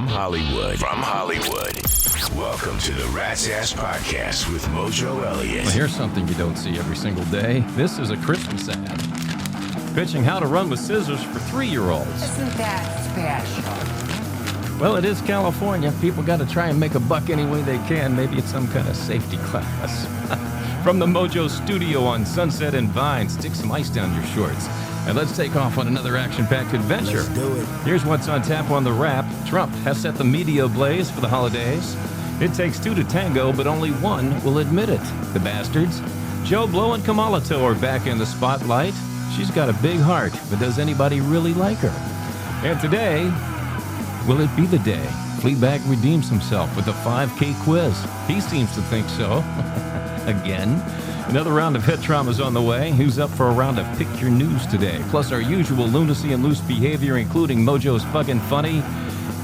From Hollywood. Welcome to the Rat's Ass Podcast with Mojo Elliott. Well, here's something you don't see every single day. This is a Christmas ad. Pitching how to run with scissors for 3-year-olds. Isn't that special? Well, it is California. People got to try and make a buck any way they can. Maybe it's some kind of safety class. From the Mojo studio on Sunset and Vine, stick some ice down your shorts. And let's take off on another action-packed adventure. Let's do it. Here's what's on tap on the Wrap. Trump has set the media ablaze for the holidays. It takes 2 to tango, but only 1 will admit it. The bastards. Joe Blow and Kamala are back in the spotlight. She's got a big heart, but does anybody really like her? And today, will it be the day Fleabag redeems himself with a 5K quiz? He seems to think so. Again. Another round of head trauma is on the way. Who's up for a round of Pick Your News today? Plus our usual lunacy and loose behavior, including Mojo's Fucking Funny.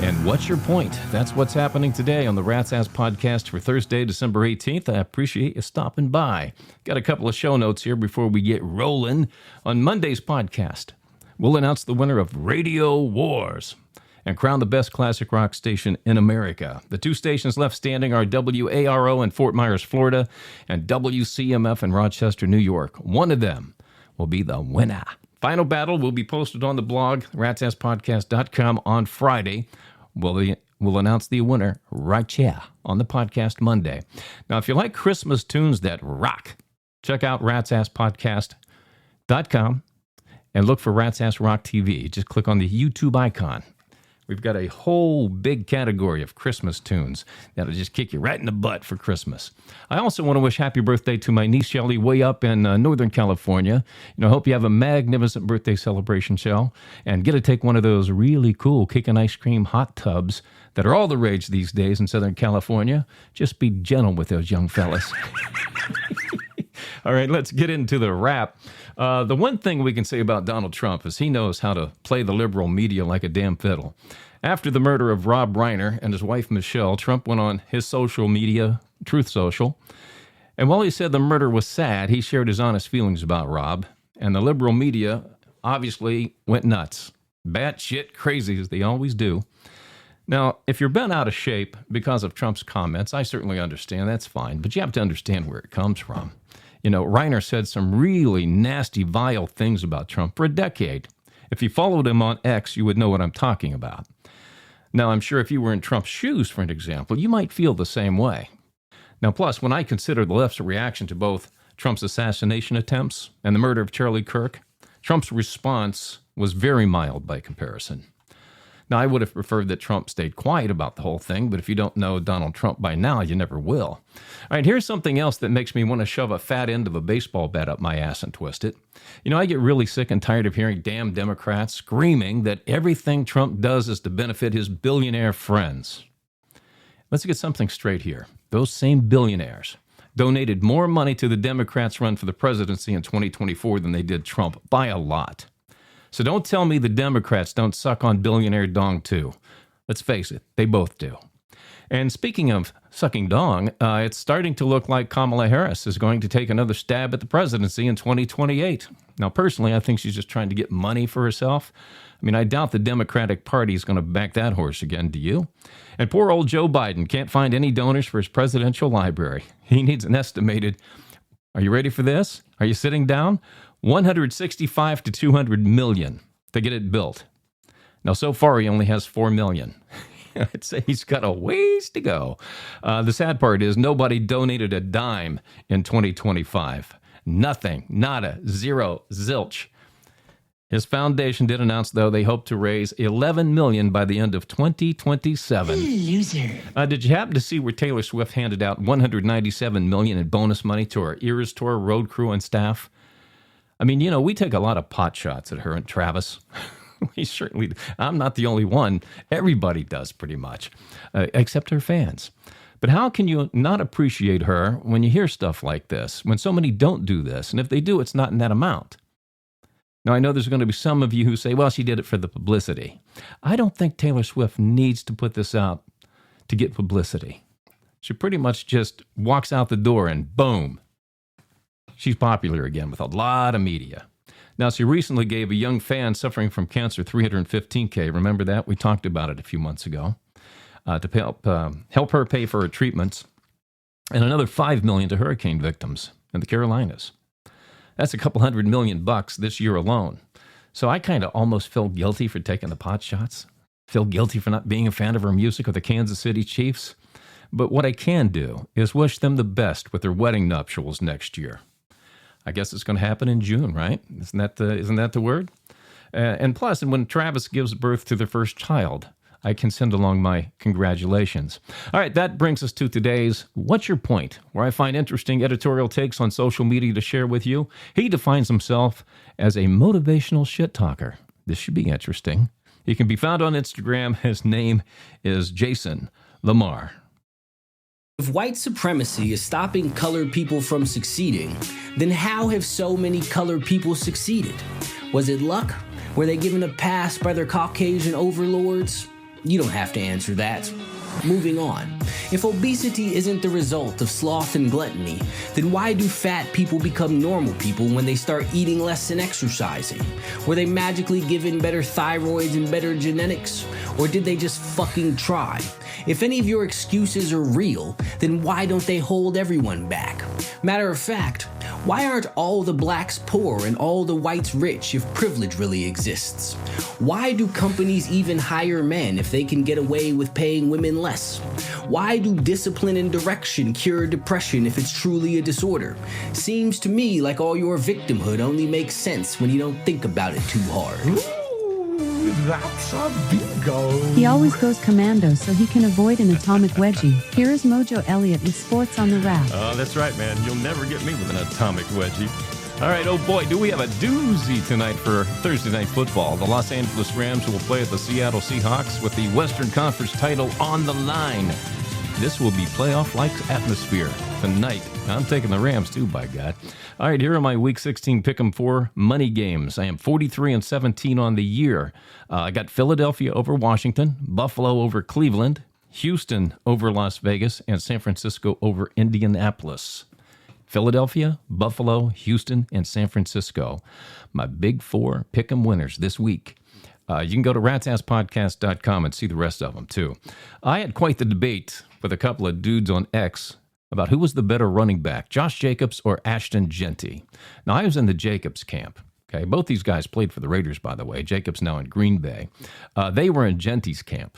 And What's Your Point? That's what's happening today on the Rat's Ass Podcast for Thursday, December 18th. I appreciate you stopping by. Got a couple of show notes here before we get rolling. On Monday's podcast, we'll announce the winner of Radio Wars and crown the best classic rock station in America. The 2 stations left standing are WARO in Fort Myers, Florida, and WCMF in Rochester, New York. One of them will be the winner. Final battle will be posted on the blog, ratsasspodcast.com, on Friday. We'll announce the winner right here on the podcast Monday. Now, if you like Christmas tunes that rock, check out ratsasspodcast.com and look for Rat's Ass Rock TV. Just click on the YouTube icon. We've got a whole big category of Christmas tunes that'll just kick you right in the butt for Christmas. I also want to wish happy birthday to my niece Shelly way up in Northern California. I hope you have a magnificent birthday celebration, Shell, and get to take one of those really cool cake and ice cream hot tubs that are all the rage these days in Southern California. Just be gentle with those young fellas. All right, let's get into the wrap. The one thing we can say about Donald Trump is he knows how to play the liberal media like a damn fiddle. After the murder of Rob Reiner and his wife Michelle, Trump went on his social media, Truth Social, and while he said the murder was sad, he shared his honest feelings about Rob, and the liberal media obviously went nuts. Batshit crazy, as they always do. Now, if you're bent out of shape because of Trump's comments, I certainly understand. That's fine. But you have to understand where it comes from. Reiner said some really nasty, vile things about Trump for a decade. If you followed him on X, you would know what I'm talking about. Now, I'm sure if you were in Trump's shoes, for an example, you might feel the same way. Now, plus, when I consider the left's reaction to both Trump's assassination attempts and the murder of Charlie Kirk, Trump's response was very mild by comparison. Now, I would have preferred that Trump stayed quiet about the whole thing, but if you don't know Donald Trump by now, you never will. All right, here's something else that makes me want to shove a fat end of a baseball bat up my ass and twist it. I get really sick and tired of hearing damn Democrats screaming that everything Trump does is to benefit his billionaire friends. Let's get something straight here. Those same billionaires donated more money to the Democrats' run for the presidency in 2024 than they did Trump, by a lot. So don't tell me the Democrats don't suck on billionaire dong too. Let's face it, they both do. And speaking of sucking dong, it's starting to look like Kamala Harris is going to take another stab at the presidency in 2028. Now, personally, I think she's just trying to get money for herself. I doubt the Democratic Party is going to back that horse again, do you? And poor old Joe Biden can't find any donors for his presidential library. He needs an estimated, are you ready for this? Are you sitting down? 165 to 200 million to get it built. Now, so far, he only has 4 million. I'd say he's got a ways to go. The sad part is nobody donated a dime in 2025. Nothing, nada, zero, zilch. His foundation did announce, though, they hope to raise $11 million by the end of 2027. Loser. Did you happen to see where Taylor Swift handed out $197 million in bonus money to our Eras Tour road crew and staff? We take a lot of pot shots at her and Travis. We certainly do. I'm not the only one. Everybody does pretty much, except her fans. But how can you not appreciate her when you hear stuff like this, when so many don't do this, and if they do, it's not in that amount? Now, I know there's going to be some of you who say, well, she did it for the publicity. I don't think Taylor Swift needs to put this out to get publicity. She pretty much just walks out the door and boom, she's popular again with a lot of media. Now, she recently gave a young fan suffering from cancer $315K. Remember that? We talked about it a few months ago. to help her pay for her treatments, and another $5 million to hurricane victims in the Carolinas. That's a couple $100 million this year alone. So I kind of almost feel guilty for taking the pot shots. Feel guilty for not being a fan of her music or the Kansas City Chiefs. But what I can do is wish them the best with their wedding nuptials next year. I guess it's going to happen in June, right? Isn't that the word? And plus, when Travis gives birth to their first child, I can send along my congratulations. All right, that brings us to today's What's Your Point?, where I find interesting editorial takes on social media to share with you. He defines himself as a motivational shit talker. This should be interesting. He can be found on Instagram. His name is Jason Lamar. If white supremacy is stopping colored people from succeeding, then how have so many colored people succeeded? Was it luck? Were they given a pass by their Caucasian overlords? You don't have to answer that. Moving on. If obesity isn't the result of sloth and gluttony, then why do fat people become normal people when they start eating less and exercising? Were they magically given better thyroids and better genetics? Or did they just fucking try? If any of your excuses are real, then why don't they hold everyone back? Matter of fact, why aren't all the blacks poor and all the whites rich if privilege really exists? Why do companies even hire men if they can get away with paying women less? Why do discipline and direction cure depression if it's truly a disorder? Seems to me like all your victimhood only makes sense when you don't think about it too hard. Ooh, that's a bingo. He always goes commando so he can avoid an atomic wedgie. Here is Mojo Elliott with Sports on the Wrap. Oh, that's right, man. You'll never get me with an atomic wedgie. All right, oh boy, do we have a doozy tonight for Thursday Night Football. The Los Angeles Rams will play at the Seattle Seahawks with the Western Conference title on the line. This will be playoff-like atmosphere tonight. I'm taking the Rams too, by God. All right, here are my Week 16 Pick'em 4 money games. I am 43-17 on the year. I got Philadelphia over Washington, Buffalo over Cleveland, Houston over Las Vegas, and San Francisco over Indianapolis. Philadelphia, Buffalo, Houston, and San Francisco. My big 4 pick'em winners this week. You can go to ratsasspodcast.com and see the rest of them, too. I had quite the debate with a couple of dudes on X about who was the better running back, Josh Jacobs or Ashton Genty. Now, I was in the Jacobs camp. Okay, both these guys played for the Raiders, by the way. Jacobs now in Green Bay. They were in Genty's camp.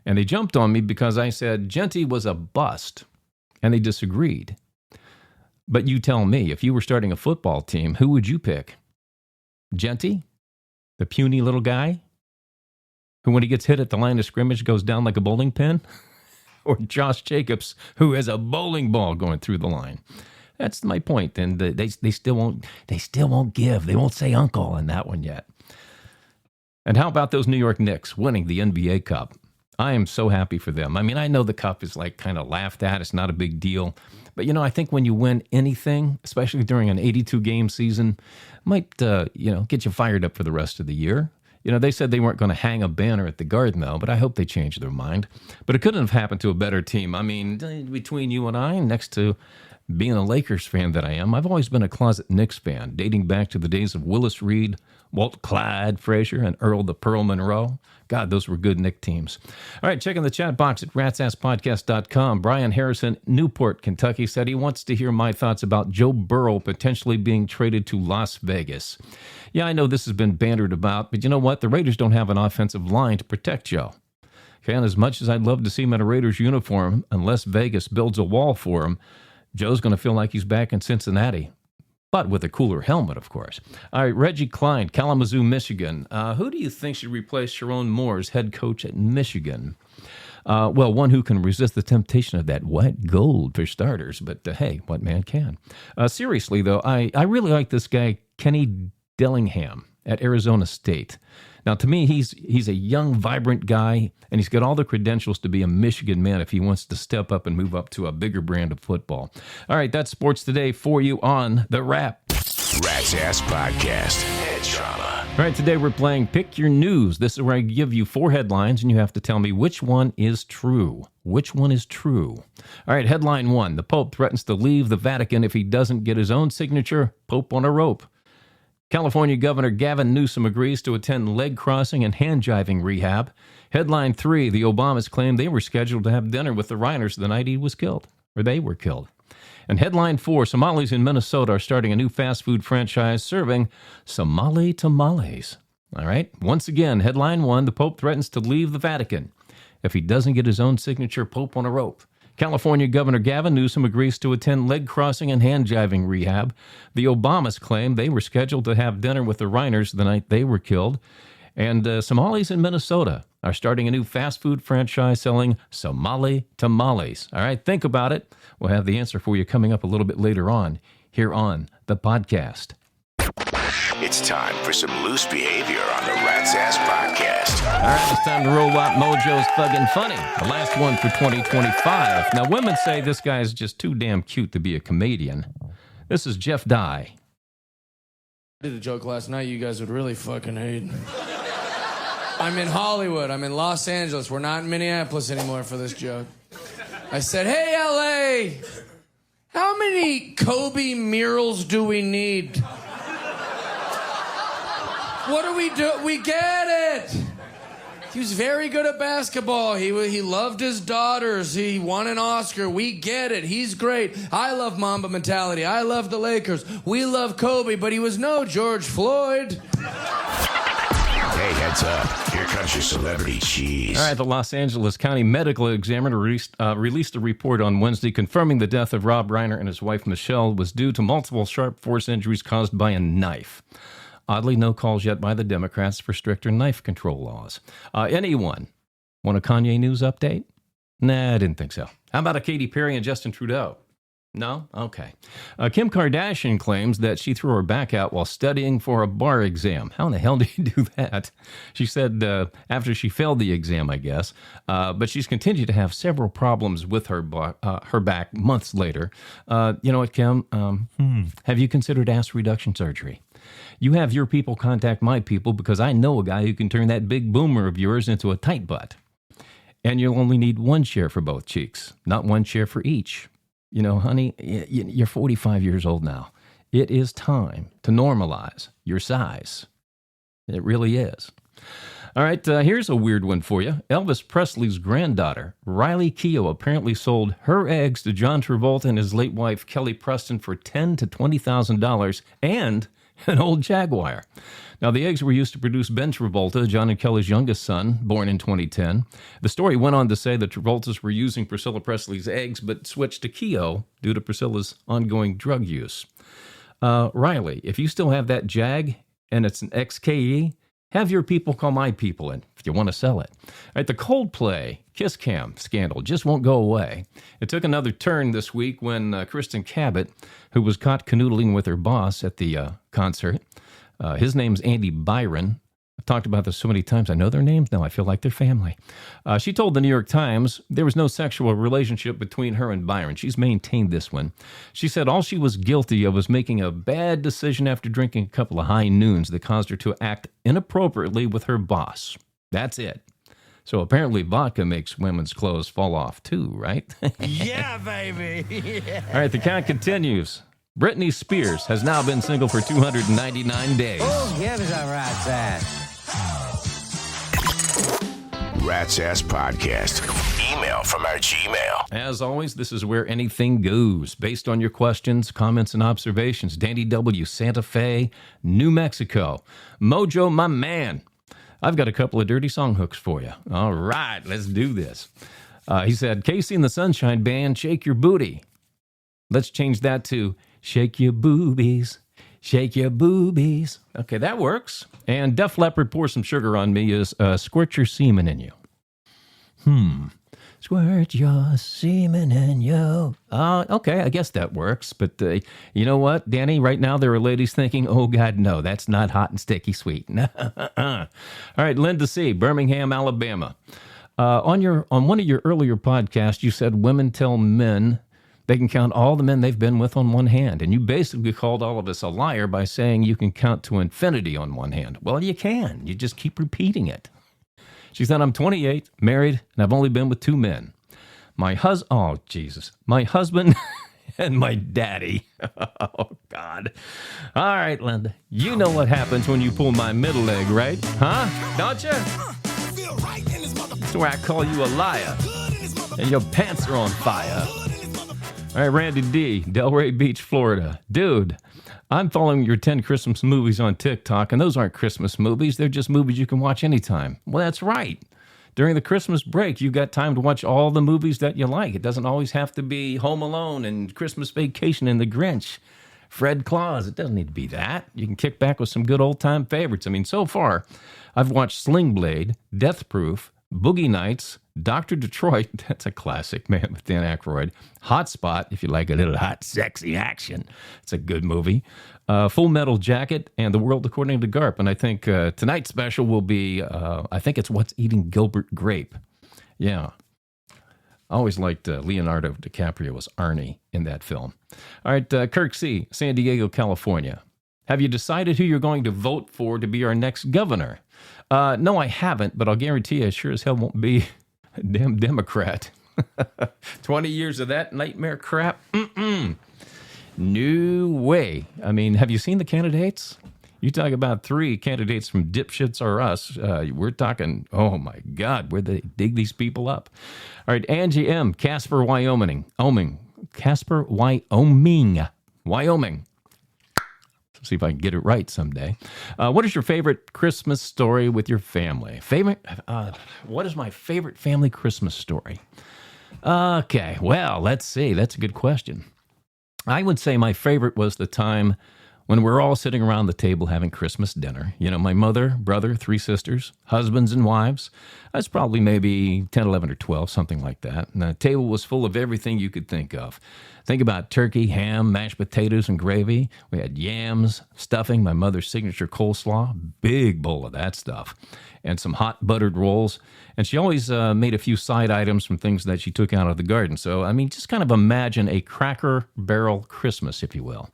And they jumped on me because I said Genty was a bust. And they disagreed. But you tell me, if you were starting a football team, who would you pick? Genty? The puny little guy? Who, when he gets hit at the line of scrimmage, goes down like a bowling pin? Or Josh Jacobs, who has a bowling ball going through the line? That's my point. And they still won't give. They won't say uncle on that one yet. And how about those New York Knicks winning the NBA Cup? I am so happy for them. I mean, I know the cup is like kind of laughed at. It's not a big deal. But, I think when you win anything, especially during an 82-game season, might, get you fired up for the rest of the year. They said they weren't going to hang a banner at the Garden, though, but I hope they change their mind. But it couldn't have happened to a better team. I mean, between you and I, next to being a Lakers fan that I am, I've always been a closet Knicks fan, dating back to the days of Willis Reed, Walt Clyde Frazier, and Earl the Pearl Monroe. God, those were good Knick teams. All right, check in the chat box at ratsasspodcast.com. Brian Harrison, Newport, Kentucky, said he wants to hear my thoughts about Joe Burrow potentially being traded to Las Vegas. Yeah, I know this has been bantered about, but you know what? The Raiders don't have an offensive line to protect Joe. Okay, and as much as I'd love to see him in a Raiders uniform, unless Vegas builds a wall for him, Joe's going to feel like he's back in Cincinnati. But with a cooler helmet, of course. All right, Reggie Klein, Kalamazoo, Michigan. Who do you think should replace Sharon Moore as head coach at Michigan? Well, one who can resist the temptation of that white gold, for starters. But hey, what man can? Seriously, though, I really like this guy, Kenny Dillingham at Arizona State. Now, to me, he's a young, vibrant guy, and he's got all the credentials to be a Michigan man if he wants to step up and move up to a bigger brand of football. All right, that's Sports Today for you on The Wrap. Rat's Ass Podcast. Head trauma. All right, today we're playing Pick Your News. This is where I give you 4 headlines, and you have to tell me which one is true. Which one is true? All right, headline 1. The Pope threatens to leave the Vatican if he doesn't get his own signature. Pope on a rope. California Governor Gavin Newsom agrees to attend leg crossing and hand jiving rehab. Headline 3, the Obamas claim they were scheduled to have dinner with the Reiners the night he was killed, or they were killed. And headline 4, Somalis in Minnesota are starting a new fast food franchise serving Somali tamales. All right. Once again, headline 1, the Pope threatens to leave the Vatican if he doesn't get his own signature Pope on a rope. California Governor Gavin Newsom agrees to attend leg crossing and hand jiving rehab. The Obamas claim they were scheduled to have dinner with the Reiners the night they were killed. And Somalis in Minnesota are starting a new fast food franchise selling Somali tamales. All right, think about it. We'll have the answer for you coming up a little bit later on here on the podcast. It's time for some loose behavior on the Rat's Ass Podcast. All right, it's time to roll out Mojo's Thuggin' Funny, the last one for 2025. Now, women say this guy is just too damn cute to be a comedian. This is Jeff Dye. I did a joke last night you guys would really fucking hate. I'm in Hollywood. I'm in Los Angeles. We're not in Minneapolis anymore for this joke. I said, hey, L.A., how many Kobe murals do we need? What do we do? We get it. He was very good at basketball. He loved his daughters. He won an Oscar. We get it. He's great. I love Mamba mentality. I love the Lakers. We love Kobe, but he was no George Floyd. Hey, heads up. Here comes your celebrity cheese. All right, the Los Angeles County Medical Examiner released a report on Wednesday confirming the death of Rob Reiner and his wife Michelle was due to multiple sharp force injuries caused by a knife. Oddly, no calls yet by the Democrats for stricter knife control laws. Anyone want a Kanye news update? Nah, I didn't think so. How about a Katy Perry and Justin Trudeau? No? Okay. Kim Kardashian claims that she threw her back out while studying for a bar exam. How in the hell do you do that? She said after she failed the exam, I guess. But she's continued to have several problems with her back months later. You know what, Kim? Have you considered ass reduction surgery? You have your people contact my people because I know a guy who can turn that big boomer of yours into a tight butt. And you'll only need one share for both cheeks, not one share for each. You know, honey, you're 45 years old now. It is time to normalize your size. It really is. All right, here's a weird one for you. Elvis Presley's granddaughter, Riley Keough, apparently sold her eggs to John Travolta and his late wife, Kelly Preston, for $10,000 to $20,000 and an old Jaguar. Now, the eggs were used to produce Ben Travolta, John and Kelly's youngest son, born in 2010. The story went on to say the Travoltas were using Priscilla Presley's eggs, but switched to Keough due to Priscilla's ongoing drug use. Riley, if you still have that Jag and it's an XKE, have your people call my people in if you want to sell it. All right, the Coldplay Kiss Cam scandal just won't go away. It took another turn this week when Kristen Cabot, who was caught canoodling with her boss at the concert, his name's Andy Byron. I've talked about this so many times. I know their names now. I feel like they're family. She told the New York Times there was no sexual relationship between her and Byron. She's maintained this one. She said all she was guilty of was making a bad decision after drinking a couple of high noons that caused her to act inappropriately with her boss. That's it. So apparently vodka makes women's clothes fall off too, right? Yeah, baby. Yeah. All right, the count continues. Britney Spears has now been single for 299 days. Oh, give us a rat's ass. Rat's Ass Podcast. Email from our Gmail. As always, this is where anything goes. Based on your questions, comments, and observations. Danny W., Santa Fe, New Mexico. Mojo, my man. I've got a couple of dirty song hooks for you. All right, let's do this. He said, Casey and the Sunshine Band, shake your booty. Let's change that to shake your boobies. Shake your boobies. Okay, that works. And Def Leppard, Pour Some Sugar on Me is squirt your semen in you. Squirt your semen in you. Okay, I guess that works. But you know what, Danny? Right now there are ladies thinking, oh, God, no, that's not hot and sticky sweet. All right, Linda C., Birmingham, Alabama. On one of your earlier podcasts, you said women tell men they can count all the men they've been with on one hand. And you basically called all of us a liar by saying you can count to infinity on one hand. Well, you can. You just keep repeating it. She said, I'm 28, married, and I've only been with two men. My husband and my daddy. Oh, God. All right, Linda. You know what happens when you pull my middle leg, right? Huh? Don't you? Feel right in this mother. where I call you a liar. And your pants are on fire. All right, Randy D., Delray Beach, Florida. Dude, I'm following your 10 Christmas movies on TikTok, and those aren't Christmas movies. They're just movies you can watch anytime. Well, that's right. During the Christmas break, you've got time to watch all the movies that you like. It doesn't always have to be Home Alone and Christmas Vacation and The Grinch. Fred Claus, it doesn't need to be that. You can kick back with some good old-time favorites. I mean, so far, I've watched Sling Blade, Death Proof, Boogie Nights, Dr. Detroit, that's a classic, man, with Dan Aykroyd. Hotspot, if you like a little hot, sexy action. It's a good movie. Full Metal Jacket and The World According to Garp. And I think tonight's special will be, I think it's What's Eating Gilbert Grape. Yeah. I always liked Leonardo DiCaprio as Arnie in that film. All right, Kirk C., San Diego, California. Have you decided who you're going to vote for to be our next governor? No, I haven't, but I'll guarantee you I sure as hell won't be a damn Democrat. 20 years of that nightmare crap? No way. I mean, have you seen the candidates? You talk about 3 candidates from Dipshits or Us. We're talking, oh my God, where they dig these people up. All right, Angie M., Casper, Wyoming. Casper, Wyoming. See if I can get it right someday. What is your favorite Christmas story with your family? What is my favorite family Christmas story? Okay, well, let's see. That's a good question. I would say my favorite was the time when we're all sitting around the table having Christmas dinner. You know, my mother, brother, 3 sisters, husbands and wives. That's probably maybe 10, 11, or 12, something like that. And the table was full of everything you could think of. Think about turkey, ham, mashed potatoes, and gravy. We had yams, stuffing, my mother's signature coleslaw, big bowl of that stuff, and some hot buttered rolls. And she always made a few side items from things that she took out of the garden. So, I mean, just kind of imagine a Cracker Barrel Christmas, if you will.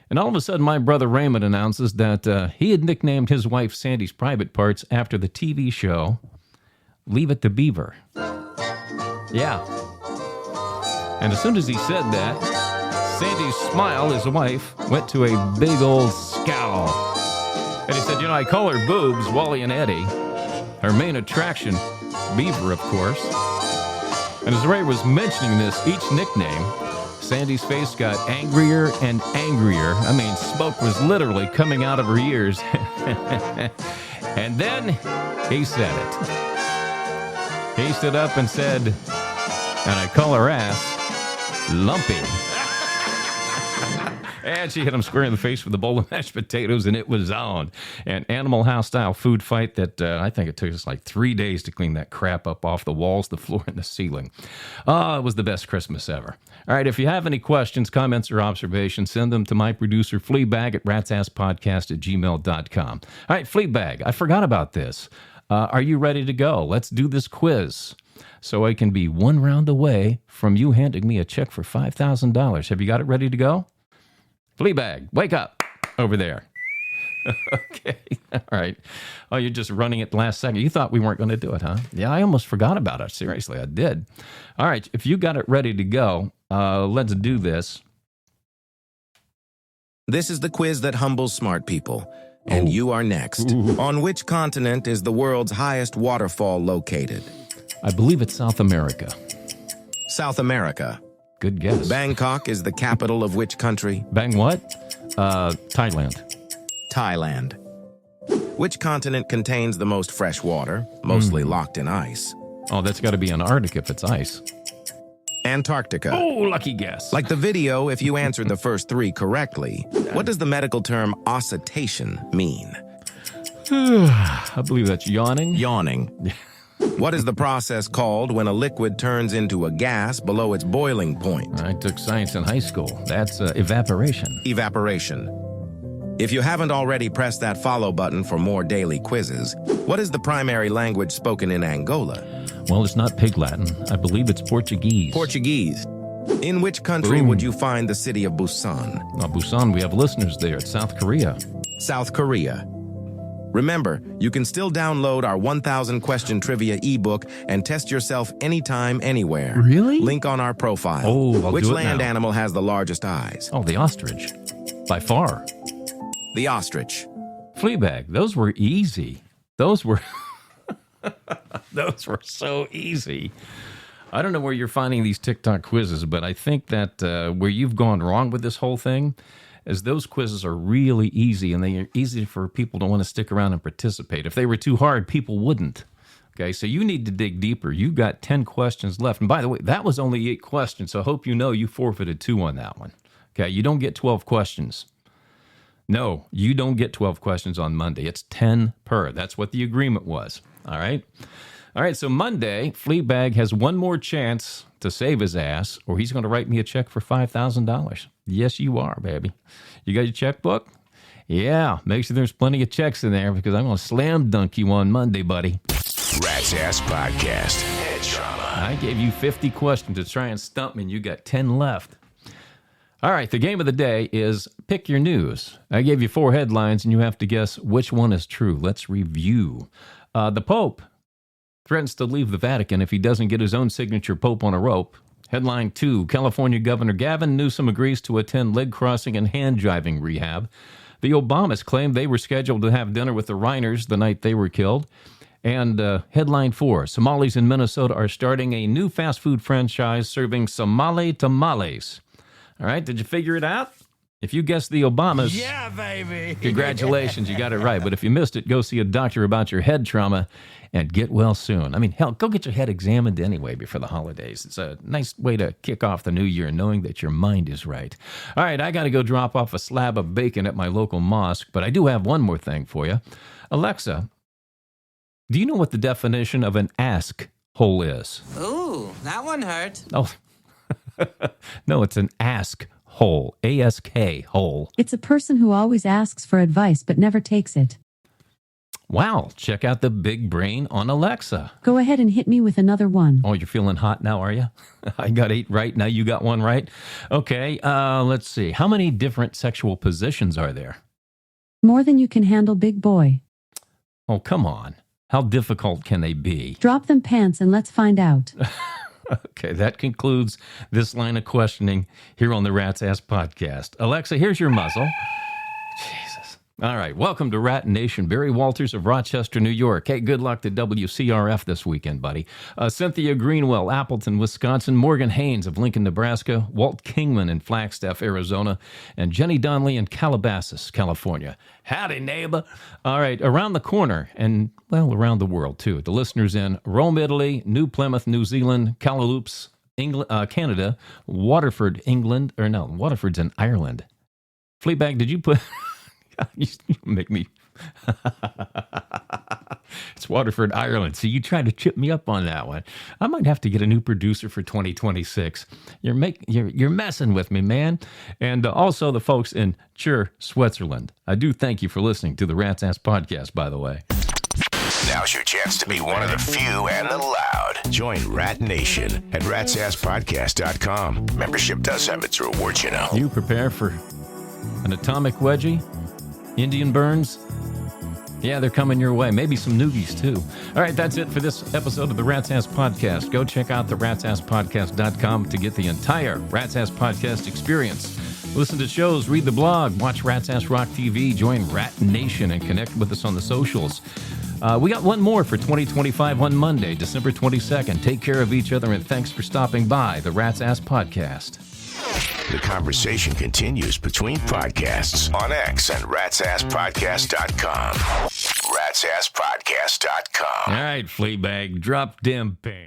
And all of a sudden, my brother Raymond announces that he had nicknamed his wife Sandy's private parts after the TV show Leave It to Beaver. Yeah. And as soon as he said that, Sandy's smile, his wife, went to a big old scowl. And he said, you know, I call her boobs, Wally and Eddie. Her main attraction, Beaver, of course. And as Ray was mentioning this, each nickname, Sandy's face got angrier and angrier. I mean, smoke was literally coming out of her ears. And then he said it. He stood up and said, and I call her ass Lumpy. And she hit him square in the face with a bowl of mashed potatoes, and it was on. An Animal House-style food fight that I think it took us like 3 days to clean that crap up off the walls, the floor, and the ceiling. Oh, it was the best Christmas ever. All right, if you have any questions, comments, or observations, send them to my producer, Fleabag, at ratsasspodcast@gmail.com. All right, Fleabag, I forgot about this. Are you ready to go? Let's do this quiz. So I can be one round away from you handing me a check for $5,000. Have you got it ready to go? Fleabag, wake up over there. Okay, all right. Oh, you're just running it the last second. You thought we weren't going to do it, huh? Yeah, I almost forgot about it. Seriously, I did. All right, if you got it ready to go, let's do this. This is the quiz that humbles smart people. And you are next. On which continent is the world's highest waterfall located? I believe it's South America. South America. Good guess. Bangkok is the capital of which country? Bang what? Thailand. Thailand. Which continent contains the most fresh water, mostly locked in ice? Oh, that's got to be Antarctica if it's ice. Antarctica. Oh, lucky guess. Like the video, if you answered the first 3 correctly, what does the medical term oscitation mean? I believe that's yawning. Yawning. What is the process called when a liquid turns into a gas below its boiling point? I took science in high school. That's evaporation. Evaporation. If you haven't already pressed that follow button for more daily quizzes, what is the primary language spoken in Angola? Well, it's not Pig Latin. I believe it's Portuguese. Portuguese. In which country would you find the city of Busan? Busan, we have listeners there. It's South Korea. South Korea. Remember, you can still download our 1,000 question trivia ebook and test yourself anytime, anywhere. Really? Link on our profile. Oh, I'll Which do it land now. animal has the largest eyes? Oh, the ostrich. By far. The ostrich. Fleabag, those were easy. Those were... Those were so easy. I don't know where you're finding these TikTok quizzes, but I think that where you've gone wrong with this whole thing is those quizzes are really easy, and they are easy for people to want to stick around and participate. If they were too hard, people wouldn't. Okay, so you need to dig deeper. You've got 10 questions left. And by the way, that was only 8 questions, so I hope you know you forfeited 2 on that one. Okay, you don't get 12 questions. No, you don't get 12 questions on Monday. It's 10 per. That's what the agreement was. All right? All right, so Monday, Fleabag has one more chance to save his ass, or he's going to write me a check for $5,000. Yes, you are, baby. You got your checkbook? Yeah, make sure there's plenty of checks in there because I'm going to slam dunk you on Monday, buddy. Rat's Ass Podcast. Head trauma. I gave you 50 questions to try and stump me, and you got 10 left. All right, the game of the day is Pick Your News. I gave you 4 headlines, and you have to guess which one is true. Let's review. The Pope threatens to leave the Vatican if he doesn't get his own signature Pope on a rope. Headline 2, California Governor Gavin Newsom agrees to attend leg crossing and hand driving rehab. The Obamas claim they were scheduled to have dinner with the Reiners the night they were killed. And headline 4, Somalis in Minnesota are starting a new fast food franchise serving Somali tamales. All right, did you figure it out? If you guessed the Obamas, Yeah, baby. congratulations, you got it right. But if you missed it, go see a doctor about your head trauma and get well soon. I mean, hell, go get your head examined anyway before the holidays. It's a nice way to kick off the new year knowing that your mind is right. All right, I got to go drop off a slab of bacon at my local mosque, but I do have one more thing for you. Alexa, do you know what the definition of an ask hole is? Ooh, that one hurt. Oh, no, it's an ask hole. A-S-K hole. It's a person who always asks for advice but never takes it. Wow, check out the big brain on Alexa. Go ahead and hit me with another one. Oh, you're feeling hot now, are you? I got 8 right. Now you got 1 right. Okay, let's see. How many different sexual positions are there? More than you can handle, big boy. Oh, come on. How difficult can they be? Drop them pants and let's find out. Okay, that concludes this line of questioning here on the Rat's Ass Podcast. Alexa, here's your muzzle. Jesus. All right, welcome to Rat Nation. Barry Walters of Rochester, New York. Hey, good luck to WCRF this weekend, buddy. Cynthia Greenwell, Appleton, Wisconsin. Morgan Haynes of Lincoln, Nebraska. Walt Kingman in Flagstaff, Arizona. And Jenny Donnelly in Calabasas, California. Howdy, neighbor. All right, around the corner and, well, around the world, too. The listeners in Rome, Italy, New Plymouth, New Zealand, Kamloops, England, Canada, Waterford, England, or no, Waterford's in Ireland. Fleabag, did you put... You make me... It's Waterford, Ireland. So you tried to chip me up on that one. I might have to get a new producer for 2026. You're messing with me, man. And also the folks in Chur, Switzerland. I do thank you for listening to the Rat's Ass Podcast, by the way. Now's your chance to be one of the few and the loud. Join Rat Nation at ratsasspodcast.com. Membership does have its rewards, you know. You prepare for an atomic wedgie? Indian burns? Yeah, they're coming your way. Maybe some noogies, too. All right, that's it for this episode of the Rat's Ass Podcast. Go check out the ratsasspodcast.com to get the entire Rat's Ass Podcast experience. Listen to shows, read the blog, watch Rat's Ass Rock TV, join Rat Nation, and connect with us on the socials. We got one more for 2025 on Monday, December 22nd. Take care of each other, and thanks for stopping by the Rat's Ass Podcast. The conversation continues between podcasts on X and ratsasspodcast.com. ratsasspodcast.com. All right, Fleabag, drop them pants.